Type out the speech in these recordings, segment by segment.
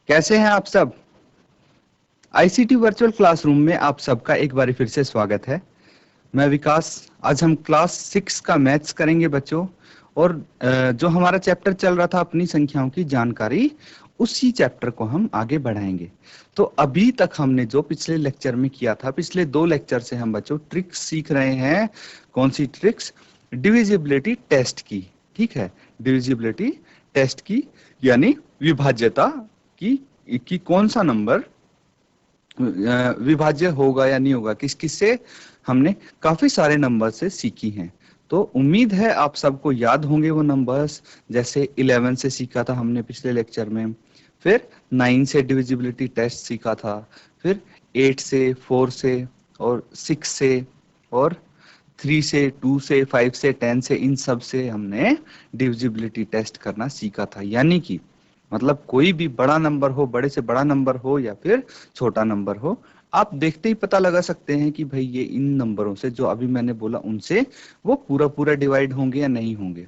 कैसे हैं आप सब। आईसीटी वर्चुअल क्लासरूम में आप सबका एक बार फिर से स्वागत है। मैं विकास। आज हम क्लास 6 का मैथ्स करेंगे बच्चों। और जो हमारा चैप्टर चल रहा था अपनी संख्याओं की जानकारी, उसी चैप्टर को हम आगे बढ़ाएंगे। तो अभी तक हमने जो पिछले लेक्चर में किया था, पिछले 2 लेक्चर से हम बच्चों ट्रिक्स सीख रहे हैं। कौन सी ट्रिक्स? डिविजिबिलिटी टेस्ट की। ठीक है, डिविजिबिलिटी टेस्ट की, यानी विभाज्यता कि कौन सा नंबर विभाज्य होगा या नहीं होगा, किस किस से हमने काफी सारे नंबर से सीखी हैं। तो उम्मीद है आप सबको याद होंगे वो नंबर्स। जैसे 11 से सीखा था हमने पिछले लेक्चर में, फिर 9 से डिविजिबिलिटी टेस्ट सीखा था, फिर 8 से, 4 से और 6 से और 3 से, 2 से, 5 से, 10 से, इन सब से हमने डिविजिबिलिटी टेस्ट करना सीखा था। यानी कि मतलब कोई भी बड़ा नंबर हो, बड़े से बड़ा नंबर हो या फिर छोटा नंबर हो, आप देखते ही पता लगा सकते हैं कि भाई ये इन नंबरों से जो अभी मैंने बोला उनसे वो पूरा पूरा डिवाइड होंगे या नहीं होंगे।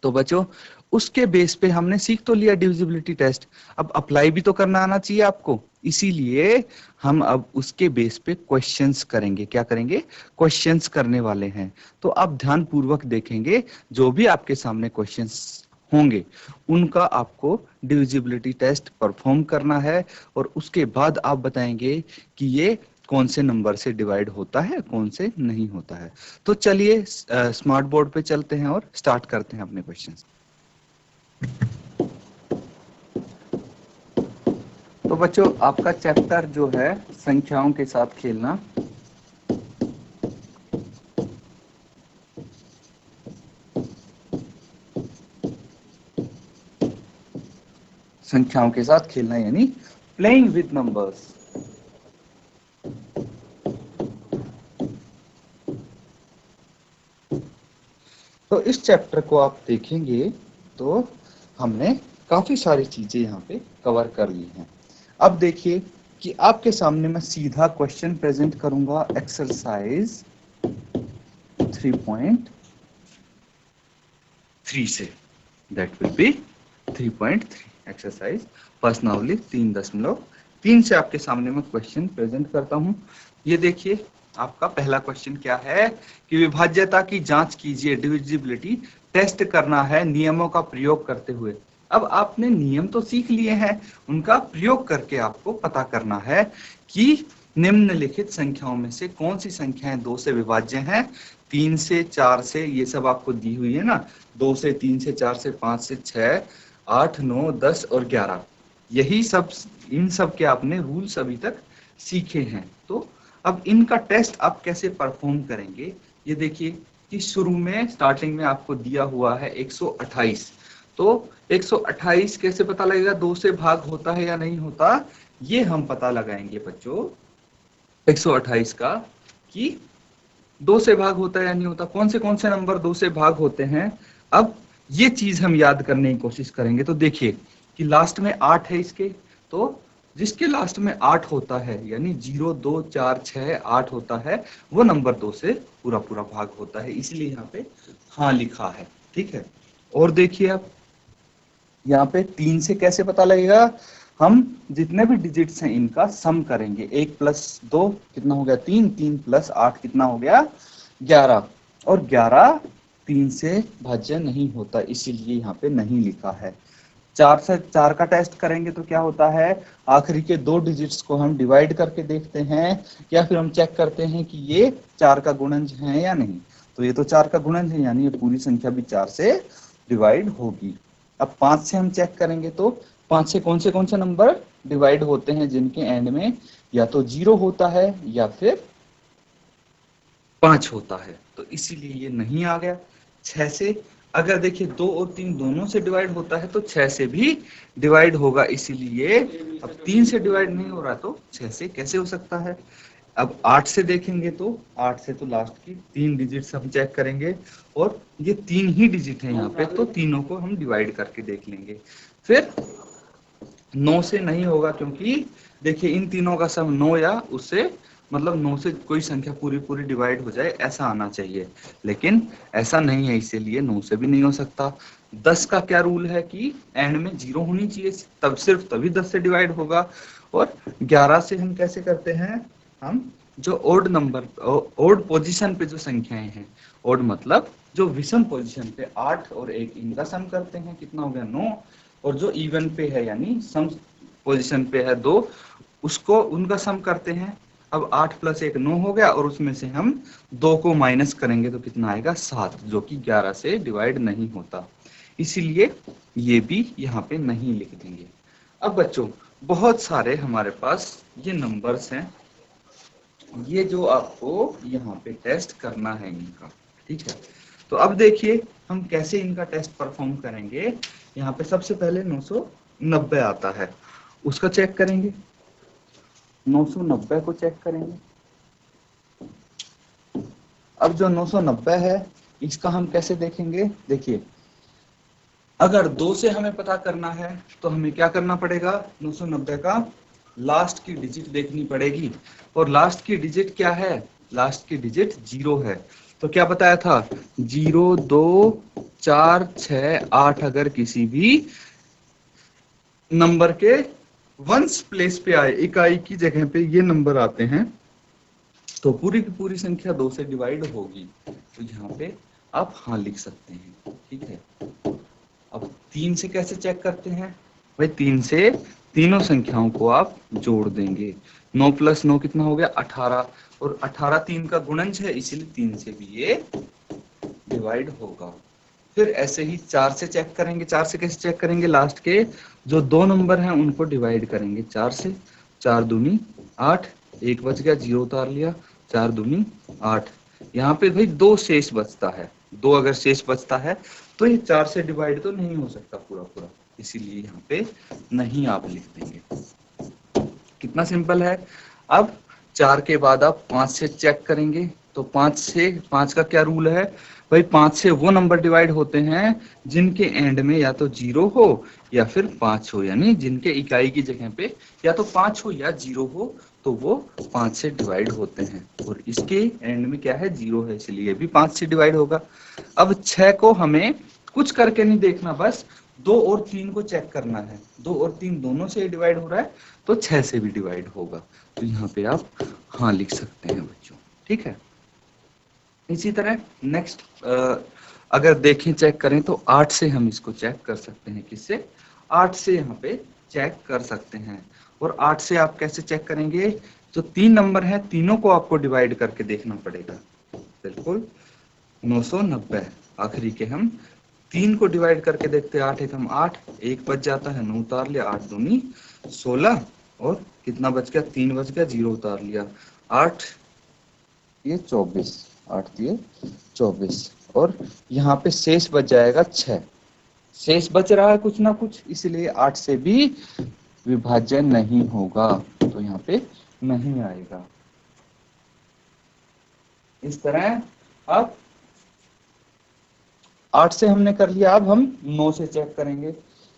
तो बच्चों, उसके बेस पे हमने सीख तो लिया डिविजिबिलिटी टेस्ट, अब अप्लाई भी तो करना आना चाहिए आपको। इसीलिए हम अब उसके बेस पे क्वेश्चंस करेंगे। क्या करेंगे? क्वेश्चंस करने वाले हैं। तो आप ध्यान पूर्वक देखेंगे, जो भी आपके सामने क्वेश्चंस होंगे उनका आपको डिविजिबिलिटी टेस्ट परफॉर्म करना है, और उसके बाद आप बताएंगे कि ये कौन से नंबर से डिवाइड होता है, कौन से नहीं होता है। तो चलिए स्मार्ट बोर्ड पे चलते हैं और स्टार्ट करते हैं अपने क्वेश्चंस। तो बच्चों, आपका चैप्टर जो है संख्याओं के साथ खेलना, संख्याओं के साथ खेलना यानी प्लेइंग विद नंबर्स। तो इस चैप्टर को आप देखेंगे तो हमने काफी सारी चीजें यहाँ पे कवर कर ली हैं। अब देखिए कि आपके सामने मैं सीधा क्वेश्चन प्रेजेंट करूंगा एक्सरसाइज 3.3 से। दैट विल बी 3.3 एक्सरसाइज प्रश्नावली 3.3 से आपके सामने मैं क्वेश्चन प्रेजेंट करता हूं। ये देखिए, आपका पहला क्वेश्चन क्या है कि विभाज्यता की जांच कीजिए, डिविजिबिलिटी टेस्ट करना है नियमों का प्रयोग करते हुए। अब आपने नियम तो सीख लिए हैं, उनका प्रयोग करके आपको पता करना है कि निम्नलिखित संख्याओं में से कौन सी संख्याएं 2 से विभाज्य हैं। 3 से, 4 से, ये सब आपको दी हुई है ना, 2 से, 3 से, 4 से, 5 से, 6, 8, 9, 10 और 11, यही सब, इन सब के आपने रूल्स अभी तक सीखे हैं। तो अब इनका टेस्ट आप कैसे परफॉर्म करेंगे, ये देखिए कि शुरू में स्टार्टिंग में आपको दिया हुआ है 128। तो 128 कैसे पता लगेगा 2 से भाग होता है या नहीं होता, ये हम पता लगाएंगे बच्चों 128 का, कि 2 से भाग होता है या नहीं होता, कौन से नंबर 2 से भाग होते हैं। अब ये चीज हम याद करने की कोशिश करेंगे। तो देखिए कि लास्ट में 8 है इसके, तो जिसके लास्ट में 8 होता है यानी 0, 2, 4, 6, 8 होता है, वो नंबर 2 से पूरा पूरा भाग होता है, इसलिए यहाँ पे हाँ लिखा है। ठीक है, और देखिए अब यहाँ पे 3 से कैसे पता लगेगा, हम जितने भी डिजिट्स हैं इनका सम करेंगे। 1 + 2 कितना हो गया 3, 3 + 8 कितना हो गया 11, और 11 3 से भाज्य नहीं होता, इसीलिए यहाँ पे नहीं लिखा है। 4 से 4 का टेस्ट करेंगे तो क्या होता है, आखिरी के 2 डिजिट्स को हम डिवाइड करके देखते हैं, या फिर हम चेक करते हैं कि ये 4 का गुणज है या नहीं। तो ये तो 4 का गुणज है, यानी ये पूरी संख्या भी 4 से डिवाइड होगी। अब 5 से हम चेक करेंगे तो 5 से कौन से नंबर डिवाइड होते हैं, जिनके एंड में या तो 0 होता है या फिर 5 होता है, तो इसीलिए ये नहीं आ गया। 6 से अगर देखिए 2 और 3 दोनों से डिवाइड होता है तो 6 से भी डिवाइड होगा, इसीलिए अब 3 से डिवाइड नहीं हो रहा तो 6 से कैसे हो सकता है। अब 8 से देखेंगे तो 8 से तो लास्ट की 3 डिजिट्स हम चेक करेंगे, और ये 3 ही डिजिट है यहाँ पे, तो तीनों को हम डिवाइड करके देख लेंगे। फिर 9 से नहीं होगा, क्योंकि देखिए इन तीनों का सम 9 या उससे मतलब 9 से कोई संख्या पूरी पूरी डिवाइड हो जाए ऐसा आना चाहिए, लेकिन ऐसा नहीं है, इसीलिए 9 से भी नहीं हो सकता। 10 का क्या रूल है कि एंड में 0 होनी चाहिए, तब सिर्फ तभी 10 से डिवाइड होगा। और 11 से हम कैसे करते हैं, हम जो ओड नंबर, ओड पोजीशन पे जो संख्याएं हैं, ओड मतलब जो विषम पोजीशन पे 8 और 1 इनका सम करते हैं, कितना हो गया 9। और जो इवन पे है यानी सम पोजीशन पे है 2, उसको उनका सम करते हैं। अब 8 + 1 9 हो गया, और उसमें से हम 2 को माइनस करेंगे तो कितना आएगा 7, जो कि 11 से डिवाइड नहीं होता, इसीलिए ये भी यहाँ पे नहीं लिख देंगे। अब बच्चों बहुत सारे हमारे पास ये नंबर्स हैं, ये जो आपको यहाँ पे टेस्ट करना है इनका, ठीक है। तो अब देखिए हम कैसे इनका टेस्ट परफॉर्म करेंगे। यहाँ पे सबसे पहले 990 आता है, उसका चेक करेंगे, 990 को चेक करेंगे। अब जो 990 है इसका हम कैसे देखेंगे, देखिए अगर 2 से हमें पता करना है तो हमें क्या करना पड़ेगा, 990 का लास्ट की डिजिट देखनी पड़ेगी। और लास्ट की डिजिट क्या है, लास्ट की डिजिट 0 है। तो क्या बताया था, 0 2 4 6 8 अगर किसी भी नंबर के वंस प्लेस पे आए, इकाई की जगह पे ये नंबर आते हैं, तो पूरी की पूरी संख्या 2 से डिवाइड होगी। तो यहाँ पे आप हाँ लिख सकते हैं, ठीक है। अब 3 से कैसे चेक करते हैं, भाई 3 से तीनों संख्याओं को आप जोड़ देंगे। 9 + 9 कितना हो गया 18, और 18 3 का गुणज है, इसीलिए 3 से भी ये डिवाइड होगा। फिर ऐसे ही 4 से चेक करेंगे। 4 से कैसे चेक करेंगे, लास्ट के जो 2 नंबर हैं उनको डिवाइड करेंगे 4 से। 4 दूनी 8, 1 बच गया 0 उतार लिया, 4 दूनी 8। यहाँ पे भाई 2 शेष बचता है, 2 अगर शेष बचता है तो ये 4 से डिवाइड तो नहीं हो सकता पूरा पूरा, इसीलिए यहाँ पे नहीं आप लिख देंगे। कितना सिंपल है। अब 4 के बाद आप 5 से चेक करेंगे, तो 5 का क्या रूल है भाई, 5 से वो नंबर डिवाइड होते हैं जिनके एंड में या तो 0 हो या फिर 5 हो, यानी जिनके इकाई की जगह पे या तो 5 हो या 0 हो, तो वो 5 से डिवाइड होते हैं। और इसके एंड में क्या है 0 है, इसलिए भी 5 से डिवाइड होगा। अब 6 को हमें कुछ करके नहीं देखना, बस 2 और 3 को चेक करना है। 2 और 3 दोनों से डिवाइड हो रहा है तो 6 से भी डिवाइड होगा। तो यहाँ पे आप हाँ लिख सकते हैं बच्चों, ठीक है। इसी तरह नेक्स्ट अगर देखें चेक करें तो 8 से हम इसको चेक कर सकते हैं, किससे, 8 से यहाँ पे चेक कर सकते हैं। और 8 से आप कैसे चेक करेंगे, जो 3 नंबर हैं तीनों को आपको डिवाइड करके देखना पड़ेगा। बिल्कुल 990 आखिरी के हम 3 को डिवाइड करके देखते हैं, 8 एक हम 8, 1 बच जाता है 9 उतार लिया, 8 दूनी 16, और कितना बच गया 3 बच गया 0 उतार लिया, 8 ये 24, 8 ये 24, और यहाँ पे शेष बच जाएगा 6, शेष बच रहा है कुछ ना कुछ, इसलिए 8 से भी विभाज्य नहीं होगा, तो यहाँ पे नहीं आएगा। इस तरह अब 8 से हमने कर लिया, अब हम 9 से चेक करेंगे।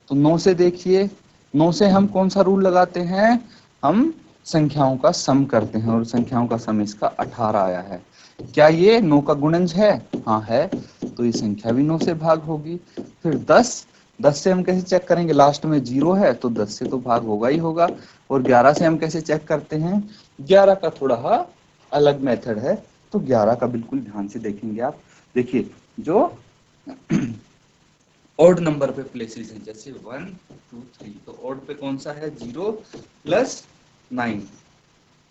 तो 9 से देखिए, 9 से हम कौन सा रूल लगाते हैं, हम संख्याओं का सम करते हैं, और संख्याओं का सम इसका 18 आया है। क्या ये 9 का गुणज है, हाँ है, तो ये संख्या भी 9 से भाग होगी। फिर 10 से हम कैसे चेक करेंगे, लास्ट में 0 है तो 10 से तो भाग होगा ही होगा। और 11 से हम कैसे चेक करते हैं, 11 का थोड़ा अलग मेथड है, तो 11 का बिल्कुल ध्यान से देखेंगे आप। देखिए जो ऑड नंबर पे प्लेसेस हैं, जैसे 1 2 3, तो ऑड पे कौन सा है 0 + 9,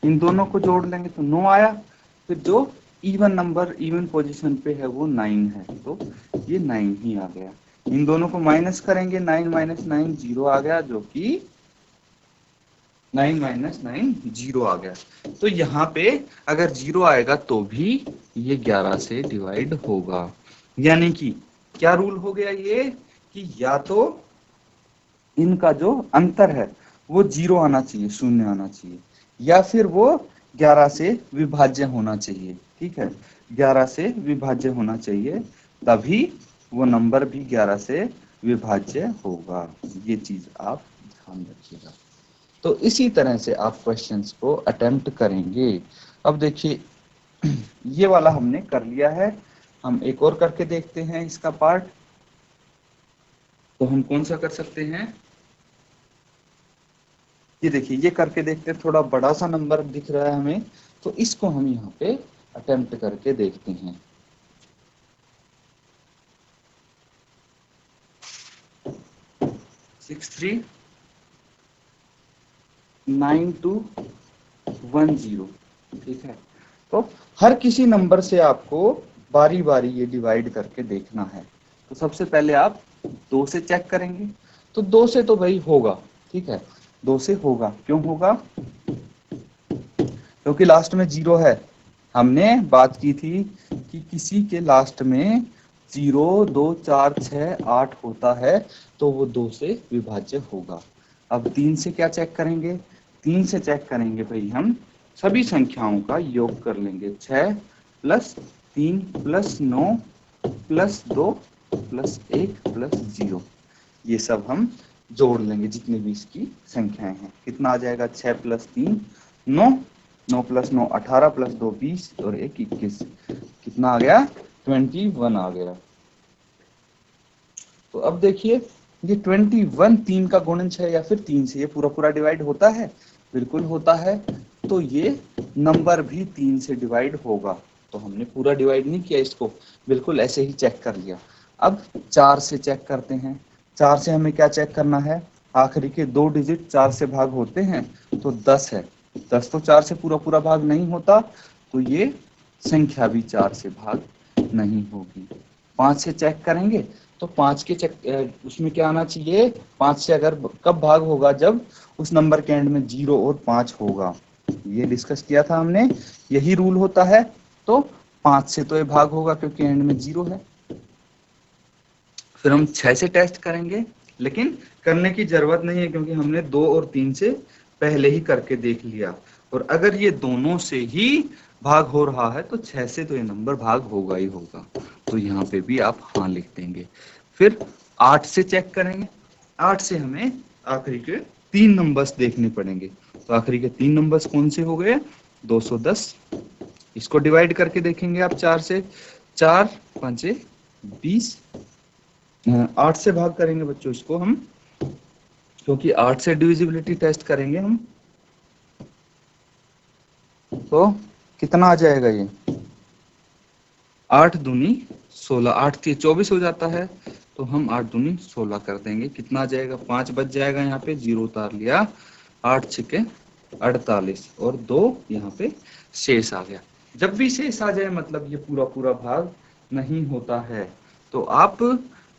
इन दोनों को जोड़ लेंगे तो 9 आया। फिर जो इवन नंबर इवन पोजीशन पे है वो 9 है, तो ये 9 ही आ गया। इन दोनों को माइनस करेंगे, 9 - 9 0 आ गया, जो कि 9 - 9 0 आ गया। तो यहाँ पे अगर 0 आएगा तो भी ये 11 से डिवाइड होगा, यानी कि क्या रूल हो गया ये, कि या तो इनका जो अंतर है वो 0 आना चाहिए, 0 आना चाहिए, या फिर वो 11 से विभाज्य होना चाहिए, ठीक है, 11 से विभाज्य होना चाहिए, तभी वो नंबर भी 11 से विभाज्य होगा। ये चीज आप ध्यान रखिएगा। तो इसी तरह से आप क्वेश्चंस को अटेम्प्ट करेंगे। अब देखिए ये वाला हमने कर लिया है, हम एक और करके देखते हैं इसका पार्ट। तो हम कौन सा कर सकते हैं, ये देखिए ये करके देखते हैं, थोड़ा बड़ा सा नंबर दिख रहा है हमें, तो इसको हम यहाँ पे अटेम्प्ट करके देखते हैं। सिक्स थ्री 9210, ठीक है। तो हर किसी नंबर से आपको बारी बारी ये डिवाइड करके देखना है। तो सबसे पहले आप 2 से चेक करेंगे, तो 2 से तो भाई होगा, ठीक है, 2 से होगा। क्यों होगा, क्योंकि लास्ट में 0 है। हमने बात की थी कि किसी के लास्ट में 0, 2, 4, 6, 8 होता है तो वो 2 से विभाज्य होगा। अब 3 से क्या चेक करेंगे, 3 से चेक करेंगे भाई हम सभी संख्याओं का योग कर लेंगे, 6 plus 3 plus 9 plus 2 plus 1 plus 0, ये सब हम जोड़ लेंगे जितनी भी इसकी संख्याएं हैं। कितना आ जाएगा, 6 प्लस 3 9, 9 प्लस 9 18 प्लस 2 20 और 1 21, कितना आ गया, 21 आ गया। तो अब देखिए ये 21 3 का गुणज है या फिर 3 से ये पूरा पूरा डिवाइड होता है, बिल्कुल होता है। तो ये नंबर भी 3 से डिवाइड होगा। तो हमने पूरा डिवाइड नहीं किया इसको, बिल्कुल ऐसे ही चेक कर लिया। अब 4 से चेक करते हैं। 4 से हमें क्या चेक करना है, आखिरी के 2 डिजिट 4 से भाग होते हैं, तो 10 है। 10 तो 4 से पूरा पूरा भाग नहीं होता, तो ये संख्या भी 4 से भाग नहीं होगी। 5 से चेक करेंगे, तो 5 के चेक उसमें क्या आना चाहिए, 5 से अगर कब भाग होगा, जब उस नंबर के एंड में 0 और 5 होगा। ये डिस्कस किया था हमने, यही रूल होता है। तो 5 से तो ये भाग होगा क्योंकि एंड में 0 है। फिर हम 6 से टेस्ट करेंगे, लेकिन करने की जरूरत नहीं है क्योंकि हमने 2 और 3 से पहले ही करके देख लिया। और अगर ये दोनों से ही भाग हो रहा है तो 6 से तो ये नंबर भाग होगा ही होगा। तो यहाँ पे भी आप हाँ लिख देंगे। फिर 8 से चेक करेंगे। 8 से हमें आखिरी के 3 नंबर्स देखने पड़ेंगे। तो आखिरी के 3 नंबर्स कौन से हो गए, 210। इसको डिवाइड करके देखेंगे आप 4 से, 4 5 20, 8 से भाग करेंगे बच्चों इसको हम, क्योंकि 8 से डिविजिबिलिटी टेस्ट करेंगे हम। तो कितना आ जाएगा ये, 8 दूनी 16, 8 3 24 हो जाता है। तो हम 8 दूनी 16 कर देंगे, कितना आ जाएगा, 5 बच जाएगा, यहाँ पे 0 उतार लिया, 8 6 48 और 2 यहाँ पे शेष आ गया। जब भी शेष आ जाए मतलब ये पूरा पूरा भाग नहीं होता है। तो आप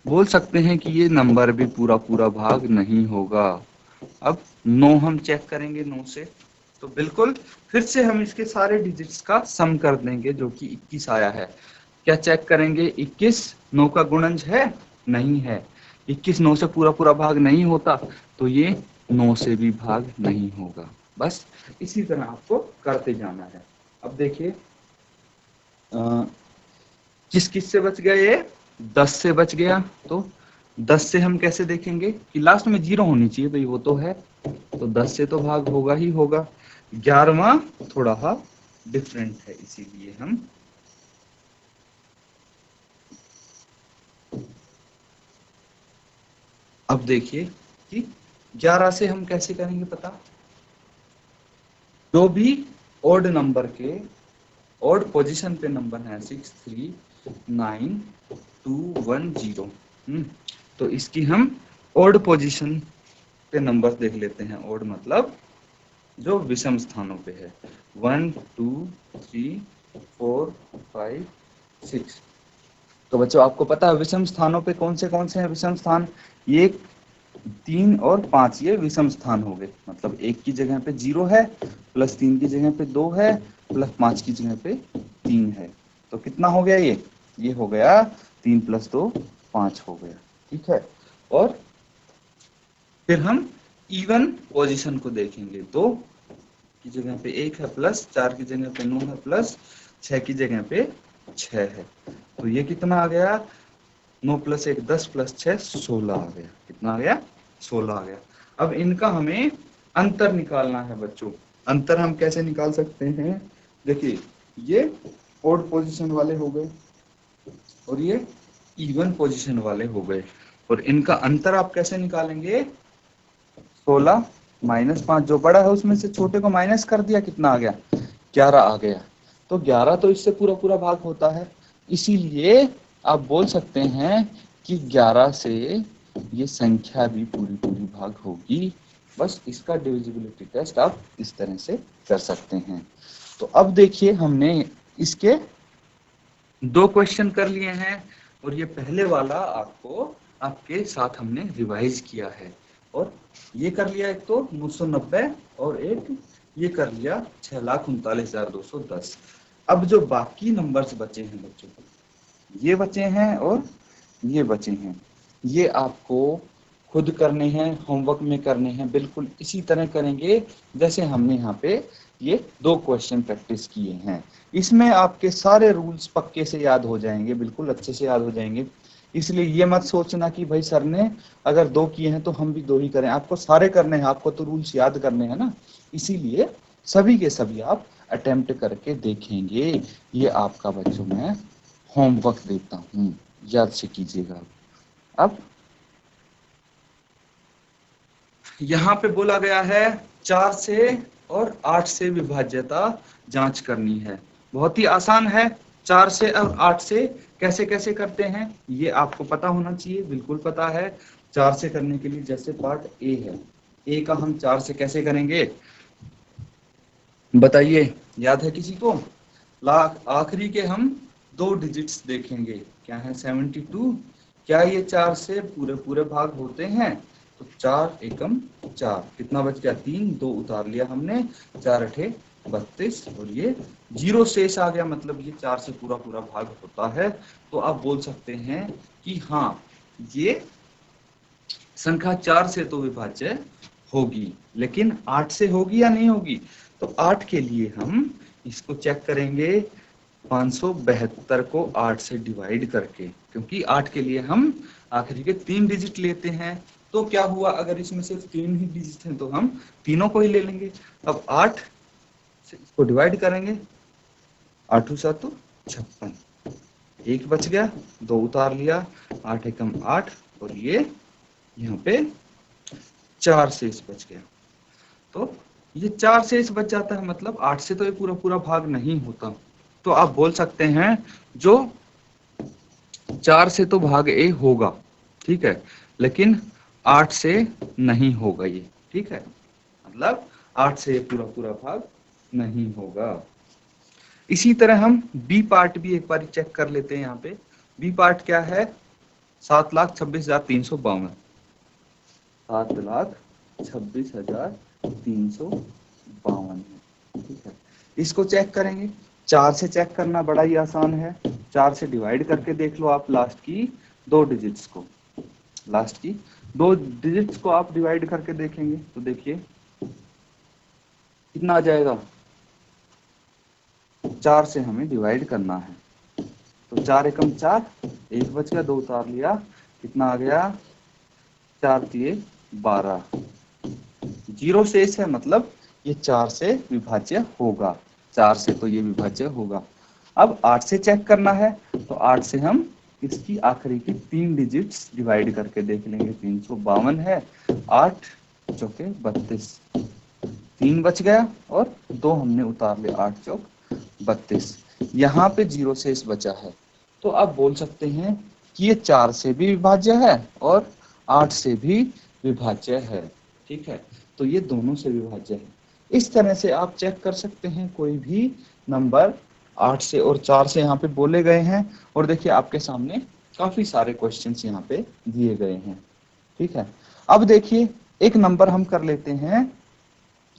बोल सकते हैं कि ये नंबर भी पूरा पूरा भाग नहीं होगा। अब 9 हम चेक करेंगे, 9 से तो बिल्कुल फिर से हम इसके सारे डिजिट्स का सम कर देंगे जो कि 21 आया है। क्या चेक करेंगे, 21 9 का गुणज है, नहीं है। 21 9 से पूरा पूरा भाग नहीं होता, तो ये 9 से भी भाग नहीं होगा। बस इसी तरह आपको करते जाना है। अब देखिए किस किस से बच गया, ये 10 से बच गया। तो 10 से हम कैसे देखेंगे कि लास्ट में 0 होनी चाहिए भाई, वो तो है, तो 10 से तो भाग होगा ही होगा। 11वां थोड़ा सा डिफरेंट है, इसीलिए हम अब देखिए कि 11 से हम कैसे करेंगे पता, जो भी ओड नंबर के ओड पोजीशन पे नंबर है 6 3 9 2 1 0, तो इसकी हम ओड पोजीशन पे नंबर देख लेते हैं। ओड मतलब जो विषम स्थानों पे है, 1 2 3 4 5 6। तो बच्चों आपको पता है विषम स्थानों पे कौन से हैं विषम स्थान, ये 3 और 5 ये विषम स्थान हो गए। मतलब 1 की जगह पे 0 है, प्लस 3 की जगह पे 2 है, प्लस 5 की जगह पे 3 है। तो कितना हो गया ये हो गया 3 + 2 5 हो गया, ठीक है। और फिर हम इवन पोजीशन को देखेंगे, 2 की जगह पे 1 है, प्लस 4 की जगह पे 9 है, प्लस 6 की जगह पे 6 है। तो ये कितना आ गया, 9 + 1 10 + 6 16 आ गया। कितना आ गया, 16 आ गया। अब इनका हमें अंतर निकालना है बच्चों। अंतर हम कैसे निकाल सकते हैं, देखिए ये ओड पोजीशन वाले हो गए और ये इवन पोजीशन वाले हो गए, और इनका अंतर आप कैसे निकालेंगे? 16 माइनस 5, जो बड़ा है उसमें से छोटे को माइनस कर दिया, कितना आ गया? 11 आ गया। तो 11 तो इससे पूरा पूरा भाग होता है, इसीलिए आप बोल सकते हैं कि 11 से ये संख्या भी पूरी पूरी भाग होगी। बस इसका डिविजिबिलिटी टेस्ट आप इस तरह से कर सकते हैं। तो अब देखिए हमने इसके 2 क्वेश्चन कर लिए हैं, और ये पहले वाला आपको आपके साथ हमने रिवाइज किया है, और ये कर लिया एक तो 990, और एक ये कर लिया 6,39,210। अब जो बाकी नंबर्स बचे हैं बच्चों, ये बचे हैं और ये बचे हैं, ये आपको खुद करने हैं, होमवर्क में करने हैं, बिल्कुल इसी तरह करेंगे जैसे हमने यहाँ पे ये 2 क्वेश्चन प्रैक्टिस किए हैं। इसमें आपके सारे रूल्स पक्के से याद हो जाएंगे, बिल्कुल अच्छे से याद हो जाएंगे। इसलिए ये मत सोचना कि भाई सर ने अगर 2 किए हैं तो हम भी 2 ही करें, आपको सारे करने हैं, आपको तो रूल्स याद करने हैं ना, इसीलिए सभी के सभी आप अटेम्प्ट करके देखेंगे। ये आपका बच्चों में होमवर्क देता हूँ, याद से कीजिएगा। अब यहाँ पे बोला गया है 4 से और 8 से विभाज्यता जांच करनी है। बहुत ही आसान है, 4 से और 8 से कैसे कैसे करते हैं ये आपको पता होना चाहिए, बिल्कुल पता है। 4 से करने के लिए जैसे पार्ट ए है, ए का हम 4 से कैसे करेंगे बताइए, याद है किसी को? आखिरी के हम 2 डिजिट्स देखेंगे, क्या है 72, क्या ये 4 से पूरे पूरे भाग होते हैं? तो 4 एकम 4, कितना बच गया? 3, 2 उतार लिया हमने, 4 अठे 32, और ये 0 शेष आ गया, मतलब ये 4 से पूरा पूरा भाग होता है। तो आप बोल सकते हैं कि हाँ ये संख्या 4 से तो विभाज्य होगी, लेकिन 8 से होगी या नहीं होगी? तो 8 के लिए हम इसको चेक करेंगे 572 को 8 से डिवाइड करके, क्योंकि 8 के लिए हम आखिरी के 3 डिजिट लेते हैं। तो क्या हुआ, अगर इसमें सिर्फ 3 ही डिजिट हैं तो हम तीनों को ही ले लेंगे। अब 8 से इसको डिवाइड करेंगे, 8 7 56, एक बच गया, 2 उतार लिया, 8 एकम 8, और ये यहाँ पे 4 शेष बच गया। तो ये 4 शेष बच जाता है, मतलब 8 से तो ये पूरा पूरा भाग नहीं होता। तो आप बोल सकते हैं जो 4 से तो भाग ए होगा, ठीक है, लेकिन 8 से नहीं होगा ये, ठीक है, मतलब 8 से ये पूरा पूरा भाग नहीं होगा। इसी तरह हम बी पार्ट भी एक बार चेक कर लेते हैं। यहाँ पे बी पार्ट क्या है? 7,26,352, 7,26,352 है, ठीक है। इसको चेक करेंगे, 4 से चेक करना बड़ा ही आसान है, 4 से डिवाइड करके देख लो आप लास्ट की 2 डिजिट्स को, लास्ट की 2 डिजिट्स को आप डिवाइड करके देखेंगे तो देखिए कितना आ जाएगा। 4 से हमें डिवाइड करना है, तो 4 एकम 4, एक बच गया, 2 उतार लिया, कितना आ गया? 4 तिये 12, 0 शेष है, मतलब ये 4 से विभाज्य होगा, 4 से तो ये विभाज्य होगा। अब 8 से चेक करना है, तो 8 से हम इसकी आखिरी की 3 डिजिट्स डिवाइड करके देख लेंगे, 352 है, 8 चौके 32, 3 बच गया, और 2 हमने उतार लिया, 8 चौक 32, यहाँ पे 0 शेष बचा है। तो आप बोल सकते हैं कि ये 4 से भी विभाज्य है और 8 से भी विभाज्य है, ठीक है, तो ये दोनों से विभाज्य है। इस तरह से आप चेक कर सकते हैं कोई भी नंबर 8 से और 4 से यहाँ पे बोले गए हैं, और देखिए आपके सामने काफी सारे क्वेश्चंस यहाँ पे दिए गए हैं, ठीक है। अब देखिए एक नंबर हम कर लेते हैं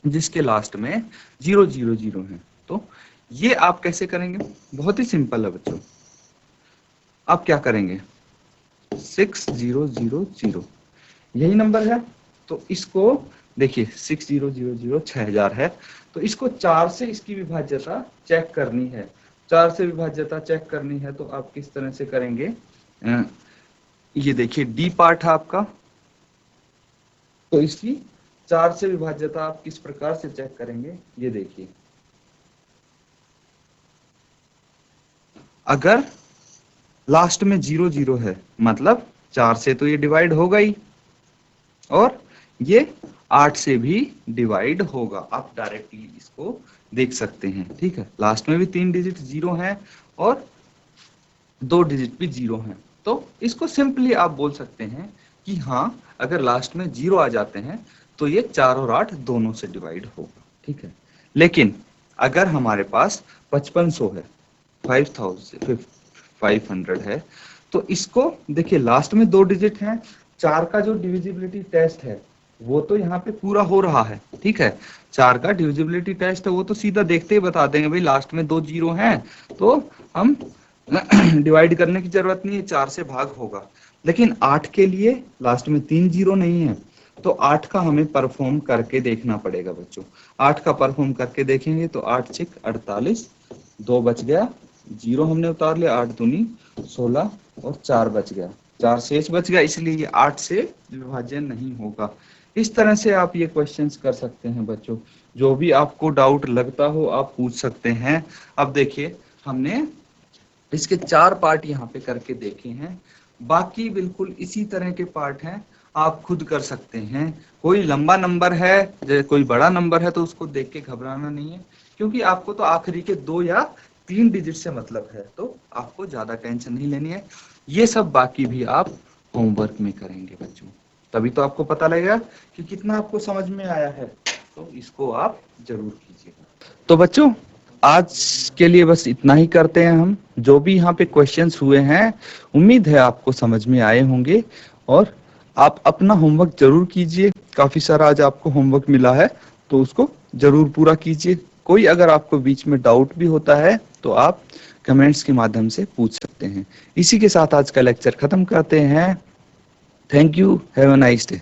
जिसके लास्ट में 000 है, तो ये आप कैसे करेंगे? बहुत ही सिंपल है बच्चों, आप क्या करेंगे? 6000 यही नंबर है, तो इसको देखिए 6000 6000 है, तो इसको 4 से इसकी विभाज्यता चेक करनी है। 4 से विभाज्यता चेक करनी है तो आप किस तरह से करेंगे? ये देखिए डी पार्ट है आपका, तो इसकी 4 से विभाज्यता आप किस प्रकार से चेक करेंगे ये देखिए। अगर लास्ट में 0 0 है मतलब 4 से तो ये डिवाइड होगा ही, और ये 8 से भी डिवाइड होगा। आप डायरेक्टली इसको देख सकते हैं, ठीक है। लास्ट में भी 3 डिजिट 0 हैं और 2 डिजिट भी 0 हैं, तो इसको सिंपली आप बोल सकते हैं कि हाँ, अगर लास्ट में 0 आ जाते हैं तो ये 4 और 8 दोनों से डिवाइड होगा, ठीक है। लेकिन अगर हमारे पास 5500 है, 5500 है, तो इसको देखिए लास्ट में 2 डिजिट हैं, 4 का जो डिविजिबिलिटी टेस्ट है वो तो यहाँ पे पूरा हो रहा है, ठीक है। 4 का डिविजिबिलिटी टेस्ट है वो तो सीधा देखते ही बता देंगे भाई लास्ट में 2 0 हैं, तो हम डिवाइड करने की जरूरत नहीं है, 4 से भाग होगा। लेकिन 8 के लिए लास्ट में 3 0 नहीं है, तो 8 का हमें परफॉर्म करके देखना पड़ेगा बच्चों। 8 का परफॉर्म करके देखेंगे तो 8 6 48, 2 बच गया, 0 हमने उतार लिया, 8 दूनी 16 और 4 बच गया, 4 शेष बच गया, इसलिए ये 8 से विभाजन नहीं होगा। इस तरह से आप ये क्वेश्चंस कर सकते हैं बच्चों। जो भी आपको डाउट लगता हो आप पूछ सकते हैं। अब देखिए हमने इसके 4 पार्ट यहाँ पे करके देखे हैं, बाकी बिल्कुल इसी तरह के पार्ट हैं, आप खुद कर सकते हैं। कोई लंबा नंबर है, जैसे कोई बड़ा नंबर है, तो उसको देख के घबराना नहीं है, क्योंकि आपको तो आखिरी के 2 या 3 डिजिट से मतलब है, तो आपको ज्यादा टेंशन नहीं लेनी है। ये सब बाकी भी आप होमवर्क में करेंगे बच्चों, तभी तो आपको पता लगेगा कि कितना आपको समझ में आया है, तो इसको आप जरूर कीजिएगा। तो बच्चों आज के लिए बस इतना ही करते हैं हम। जो भी यहाँ पे क्वेश्चंस हुए हैं उम्मीद है आपको समझ में आए होंगे, और आप अपना होमवर्क जरूर कीजिए। काफी सारा आज आपको होमवर्क मिला है तो उसको जरूर पूरा कीजिए। कोई अगर आपको बीच में डाउट भी होता है तो आप कमेंट्स के माध्यम से पूछ सकते हैं। इसी के साथ आज का लेक्चर खत्म करते हैं। Thank you, have a nice day.